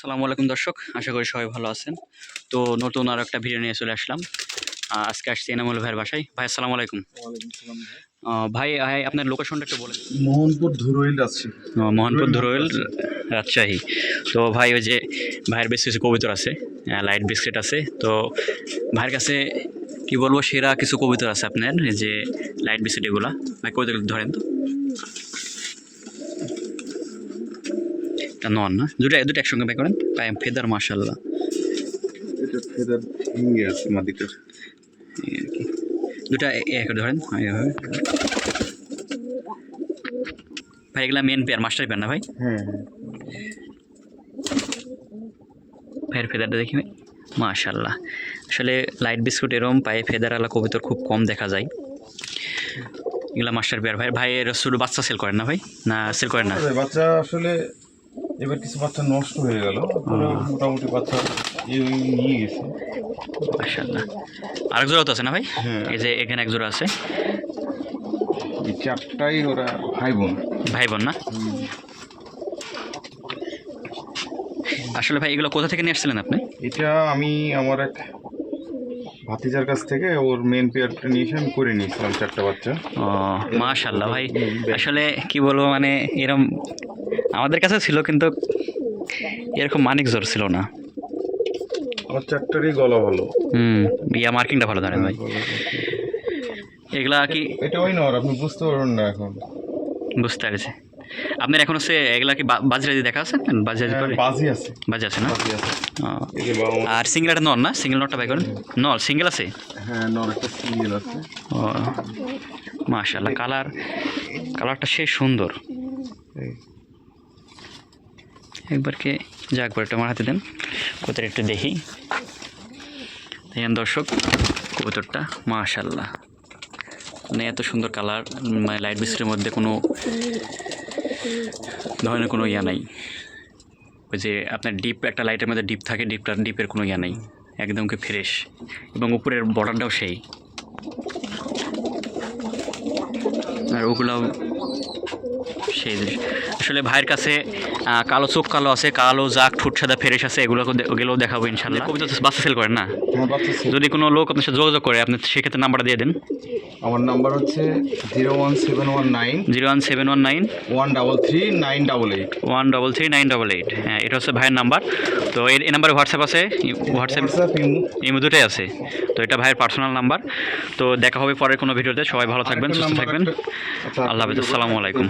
আসসালামু আলাইকুম দর্শক, আশা করি সবাই ভালো আছেন। তো নতুন আরও একটা ভিডিও নিয়ে চলে আসলাম। আজকে আসছি এনামুল ভাইয়ের বাসায়। ভাই আসসালামু আলাইকুম। ওয়ালাইকুম সালাম ভাই। ভাই আপনার লোকেশনটা একটু বলেন। মোহনপুর ধুরইল রাজশাহী। মোহনপুর ধুরইল, রাজশাহী। তো ভাই ওই যে ভাইয়ের বেশ কিছু কবুতর আছে, লাইট বিস্কিট আছে। তো ভাইয়ের কাছে কি বলবো, সেরা কিছু কবুতর আছে আপনার, এই যে লাইট বিস্কিট এগুলা। ভাই কবুতর ধরেন তো, নন না, দুটো একসঙ্গে বাই করেন। ফেদার মাশাআল্লাহ, এটা ফেদার ভেঙে আছে মাদিটার। এই আর কি। দুটা এক ধরেন এইভাবে। ভাই এগুলা মেন পেয়ার, মাস্টার পেয়ার না ভাই? হ্যাঁ ভাইয়ের ফেদারটা দেখি ভাই, মাশাআল্লাহ। আসলে লাইট বিস্কুট এরম পায়ে ফেদারওয়ালা কবুতর খুব কম দেখা যায়। এগুলা মাস্টার পেয়ার। ভাইয়ের শুধু বাচ্চা সেল করেন না ভাই, না সেল করেন না? বাচ্চা আসলে এবার কিছু বাচ্চা নষ্ট হয়ে গেল, মোটামুটি বাচ্চা নিয়ে গেছে। মাশাআল্লাহ। আরেক জোড়া তো আছে না ভাই? হ্যাঁ, এই যে এখানে এক জোড়া আছে। এই চারটাই ওরা ভাই বোন। ভাই বোন না? আসলে ভাই এগুলো কোথা থেকে নিয়ে আসছিলেন আপনি? এটা আমি আমার এক ভাতিজার কাছ থেকে ওর মেন পেয়ারটা নিয়ে এসে আমি করে নিয়েছিলাম চারটা বাচ্চা। ও মাশাআল্লাহ ভাই, আসলে কি বলবো, মানে এরম আমাদের কাছে ছিল, কিন্তু এরকম মানিক জোর ছিল না। আমার চারটারই গলা ভালো। মার্কিংটা ভালো ধরেন ভাই। এগুলা কি এটা ওই নর, আপনি বুঝতে পারবেন না এখন। বুঝতে পেরেছি। আপনার এখন হচ্ছে এগুলা কি বাজরাজি দেখা আছে? বাজরাজি করে বাজি আছে, বাজে আছে না? বাজি আছে। ও, এই যে বাবা আর সিঙ্গেল একটা নর না? সিঙ্গেল নরটা বাই করেন। নর সিঙ্গেল আছে? হ্যাঁ, নর একটা সিঙ্গেল আছে। ও মাশাআল্লাহ, কালারটা সেই সুন্দর। এই একবারকে যা একবার একটু আমার হাতে দেন, কবুতর একটু দেখি। দেখেন দর্শক, কবুতরটা মাশাআল্লাহ, মানে এত সুন্দর কালার, মানে লাইট বিস্কিটের মধ্যে কোনো ধরনের কোনো ইয়া নাই। ওই যে আপনার ডিপ একটা লাইটের মধ্যে ডিপ থাকে, ডিপের কোনো ইয়া নেই, একদম কি ফ্রেশ। এবং উপরের বর্ডারটাও সেই, আর ওগুলাও সেই। আসলে ভাইয়ের কাছে কালো চোখ কালো আছে, কালো জাক ঠোঁট সাদা ফ্রেশ আছে, ওগুলোও দেখাবো ইনশাল্লাহ। কবিতা বাচ্চা সেল করেন না? হ্যাঁ, বাচ্চা আছে। যদি কোনো লোক আপনার সাথে যোগাযোগ করে, আপনি সেক্ষেত্রে নাম্বারটা দিয়ে দেন। আমার নাম্বার হচ্ছে 01719 01719 133 988। 133 988। হ্যাঁ, এটা হচ্ছে ভাইয়ের নাম্বার। তো এই নাম্বারে হোয়াটসঅ্যাপ আছে? হোয়াটসঅ্যাপ ইমো দুটোই আছে। তো এটা ভাইয়ের পার্সোনাল নাম্বার। তো দেখা হবে পরের কোনো ভিডিওতে। সবাই ভালো থাকবেন, সুস্থ থাকবেন। আল্লাহ হাফেজ, আসসালামু আলাইকুম।